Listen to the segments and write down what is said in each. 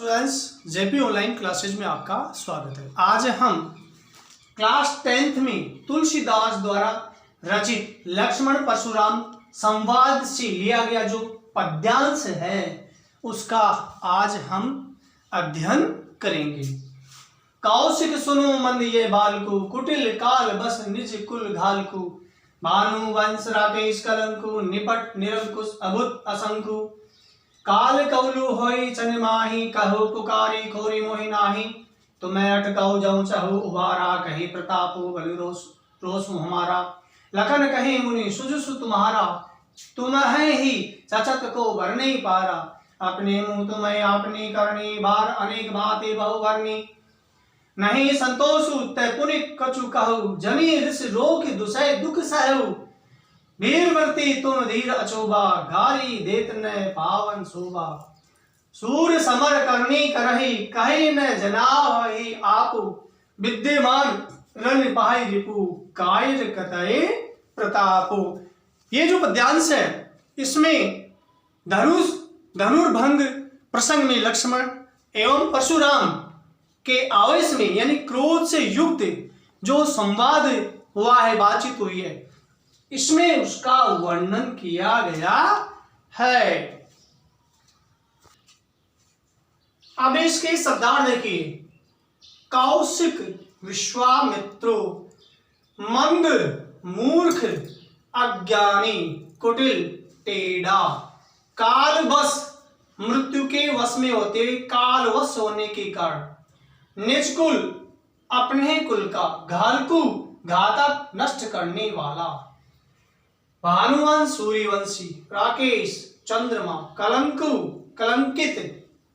Students, JP online classes में आपका स्वागत है। आज हम क्लास 10th में तुलसीदास द्वारा रचित लक्ष्मण परशुराम संवाद से लिया गया जो पद्यांश है उसका आज हम अध्ययन करेंगे। कौशिक सुनो मंद ये बालकु, कुटिल काल बस निज कुल घालकु, भानु वंश राकेश कलंकु, निपट निरंकुश अभुत असंकु, काल कौलु होई चन माही, कहो पुकारी खोरी मोहि नाही, तुम्हें अटकाओ जाऊं चाहू उबारा, कही प्रतापो बलि रोष हमारा, लखन कहे मुनि सुजसु तुम्हारा, तुम्हें ही चचत को वर नहीं पारा, अपने मुंह तुम्हें आपनी करनी, बार अनेक बातें बहु वर्णी, नहीं संतोषु तय पुनिक कछु कहु, जनी ऋष रोक दुसै दुख सहु, वीरवर्ती तुम धीर अचोबा, घारी देत न पावन शोभा, सूर समर करनी करही, कहे न जनावहि आपु, विद्यमान रन पाहि रिपु, कायर कतये प्रतापो। ये जो पद्यांश है इसमें धनुर्भंग प्रसंग में लक्ष्मण एवं परशुराम के आवेश में यानी क्रोध से युक्त जो संवाद हुआ है, बातचीत हुई है, इसमें उसका वर्णन किया गया है। अब इसके शब्दार्थ देखिए। कौशिक विश्वामित्रो, मंद मूर्ख अज्ञानी कुटिल टेढ़ा, काल बस मृत्यु के वश में होते हुए कालवश होने के कारण, निज कुल अपने कुल का, घालकू घातक नष्ट करने वाला, भानुवंश सूर्यवंशी, राकेश चंद्रमा, कलंकु कलंकित,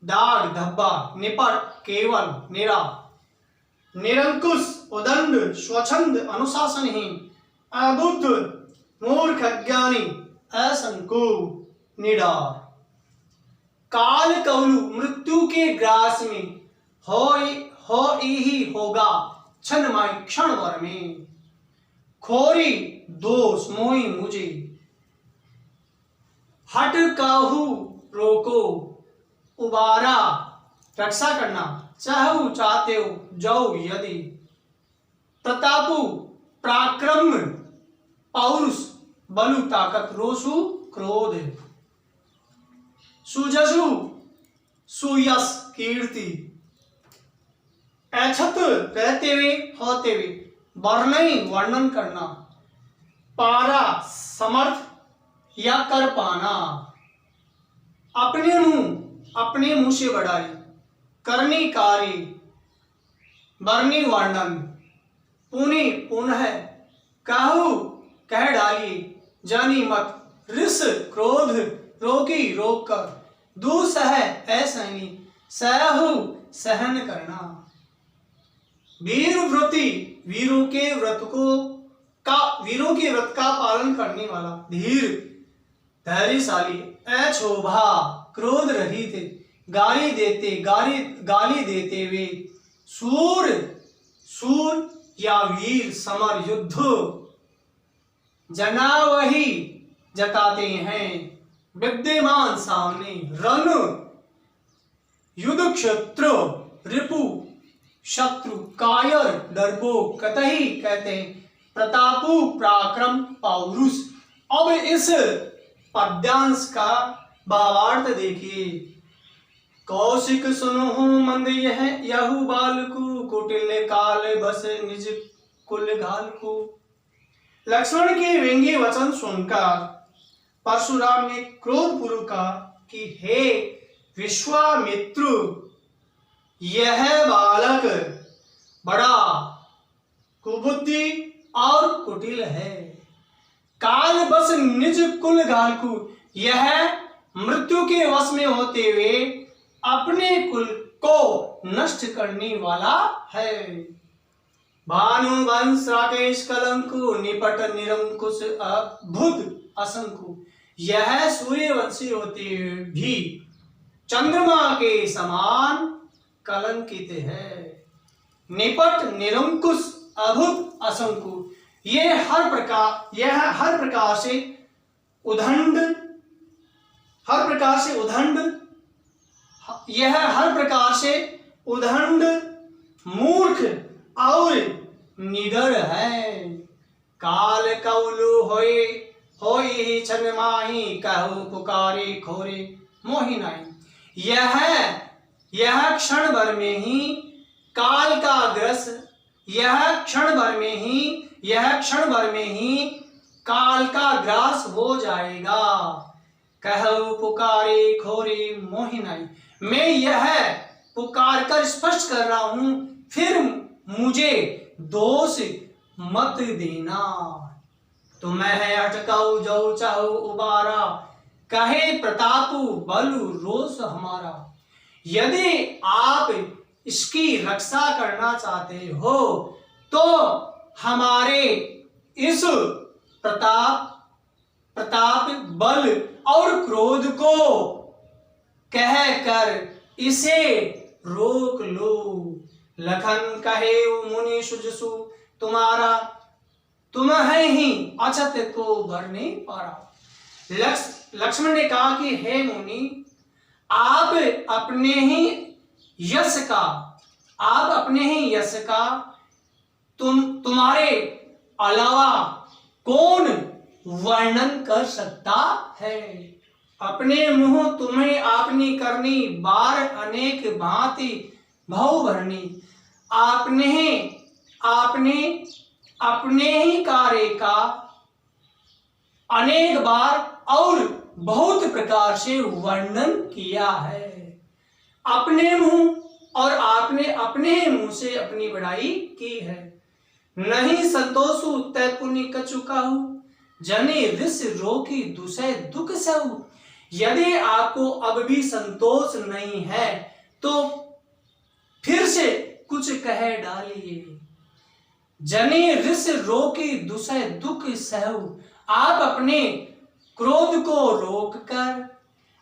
दाग धब्बा, निपट केवल निरा, निरंकुश उदंड स्वच्छंद अनुशासनहीन, अबुद्ध मूर्ख अज्ञानी, असंकु निडार, काल कौलु मृत्यु के ग्रास में हो ही होगा क्षणमय क्षण भर में, खोरी दोष मोहि मुझे, हट काहू रोको, उबारा रक्षा करना, चाहू चाहते हो जाओ यदि, प्रतापु पराक्रम पौरुष बलु ताकत, रोषु क्रोध, सुजसु सुयस कीर्ति, ऐच्छत रहते हुए होते हुए, वर्णय वर्णन करना, पारा समर्थ या कर पाना, अपने मुंह से बढ़ाई, करनी कार्य, वर्णी वर्णन, पुनि पुनः, कहू कह डालिए, जानी मत, ऋष क्रोध रोकी रोक कर, दुसह असहनी, सहु सहन करना, वीर व्रती वीरों के व्रत का पालन करने वाला, धीर धैर्यशाली, अक्षोभा क्रोध रहित, गाली देते हुए, सूर या वीर समर युद्ध, जनावही जताते हैं, विद्यमान सामने, रण युद्ध क्षेत्र, रिपु शत्रु, कायर डरपोक, कतही कहते हैं, प्रतापु पराक्रम पौरुष। अब इस पद्यांश का भावार्थ देखिए। कौशिक सुनो मंद यहु बालकु, कुटिल काल बस निज कुल घालकु। लक्ष्मण के व्यंग्य वचन सुनकर परशुराम ने क्रोध पूर्वक कहा कि हे विश्वामित्र, यह बालक बड़ा कुबुद्धि और कुटिल है। काल बस निज कुल घालकू, यह मृत्यु के वश में होते हुए अपने कुल को नष्ट करने वाला है। भानु वंश राकेश कलंकु, निपट निरंकुश अभुत असंकु, यह सूर्यवंशी होते हुए भी चंद्रमा के समान कलंकित है। निपट निरंकुश अभुत असंकु, यह हर प्रकार से उदंड यह हर प्रकार से उदंड, मूर्ख और निडर है। काल कौलु होई छन माही, कहु पुकारे खोरे मोहि नाहि। यह क्षण भर में ही काल का ग्रस, यह क्षण भर में ही काल का ग्रास हो जाएगा। कहु पुकारे खोरे मोहि नाहि। मैं यह पुकार कर स्पष्ट कर रहा हूं, फिर मुझे दोष मत देना। तुम्हें अटकाऊ जो चाहो उबारा, कहे प्रतापु बलु रोष हमारा। यदि आप इसकी रक्षा करना चाहते हो तो हमारे इस प्रताप बल और क्रोध को कहकर इसे रोक लो। लखन कहे मुनि सुजसु तुम्हारा, तुम्हें ही अछत को भर नहीं पारा। लक्ष्मण ने कहा कि हे मुनि, आप अपने ही यश का तुम्हारे अलावा कौन वर्णन कर सकता है। अपने मुंह तुम्हें आपनी करनी, बार अनेक भांति भव भरनी। अपने ही कार्य का अनेक बार और बहुत प्रकार से वर्णन किया है। अपने मुंह और आपने अपने मुंह से अपनी बड़ाई की है। नहीं संतोषु तय पुण्य कछु कहु, जने ऋष रोकी दुसै दुख सहु। यदि आपको अब भी संतोष नहीं है तो फिर से कुछ कह डालिए। जने ऋष रोकी दुसै दुख सहु। आप अपने क्रोध को रोककर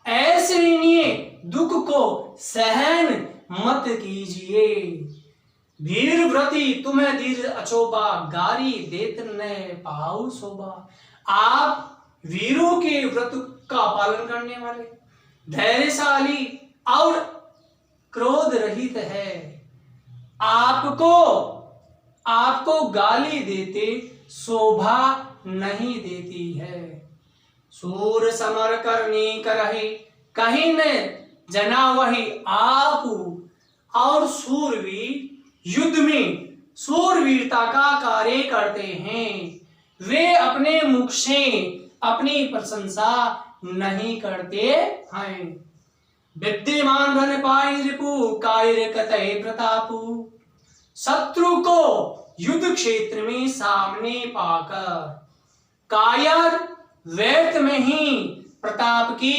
ऐसे दुख को सहन मत कीजिए। वीर व्रती तुम्हें दीर्घ अचोबा, गारी देत न पाऊ शोभा। आप वीरों के व्रत का पालन करने वाले, धैर्यशाली और क्रोध रहित है। आपको गाली देते शोभा नहीं देती है। सूर समर करनी करही, कहीं न जना वही आप। और सूरवीर युद्ध में सूरवीरता का कार्य करते हैं। वे अपने मुख से अपनी प्रशंसा नहीं करते हैं। विद्यमान धन पाई रिपु, कायर कतय प्रतापु। शत्रु को युद्ध क्षेत्र में सामने पाकर कायर व्यर्थ में ही प्रताप की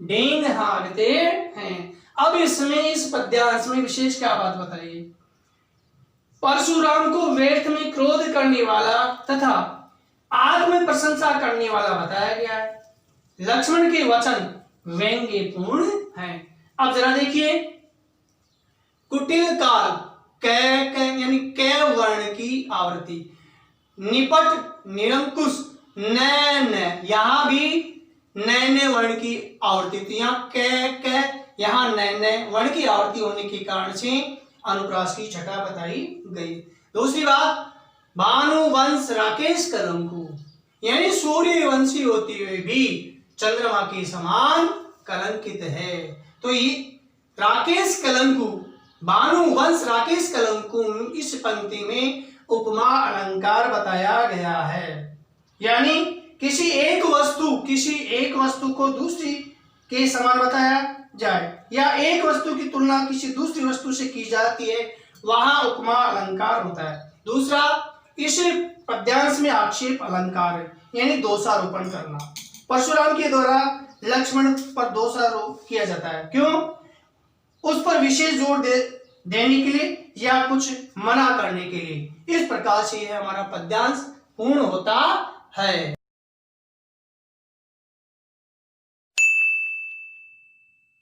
डेंग हाँकते हैं। अब इसमें इस पद्यांश में विशेष क्या बात बताइए। परशुराम को व्यर्थ में क्रोध करने वाला तथा आत्म प्रशंसा करने वाला बताया गया है। लक्ष्मण के वचन व्यंग्यपूर्ण हैं। अब जरा देखिए, कुटिल काल यानी कै वर्ण की आवृत्ति, निपट निरंकुश न, यहां भी न वर्ण की आवृत्ति। तो यहाँ कै यहाँ न वर्ण की आवृत्ति होने के कारण से अनुप्रास की छटा बताई गई। दूसरी बात, भानुवंश राकेश कलंकु, यानी सूर्यवंशी होते हुए भी चंद्रमा के समान कलंकित है। तो ये राकेश कलंकु, भानुवंश राकेश कलंकु, इस पंक्ति में उपमा अलंकार बताया गया है। यानी किसी एक वस्तु को दूसरी के समान बताया जाए या एक वस्तु की तुलना किसी दूसरी वस्तु से की जाती है, वहां उपमा अलंकार होता है। दूसरा, इस पद्यांश में आक्षेप अलंकार है, यानी दोषारोपण करना। परशुराम के द्वारा लक्ष्मण पर दोषारोप किया जाता है। क्यों? उस पर विशेष जोर देने के लिए या कुछ मना करने के लिए। इस प्रकार से यह हमारा पद्यांश पूर्ण होता है।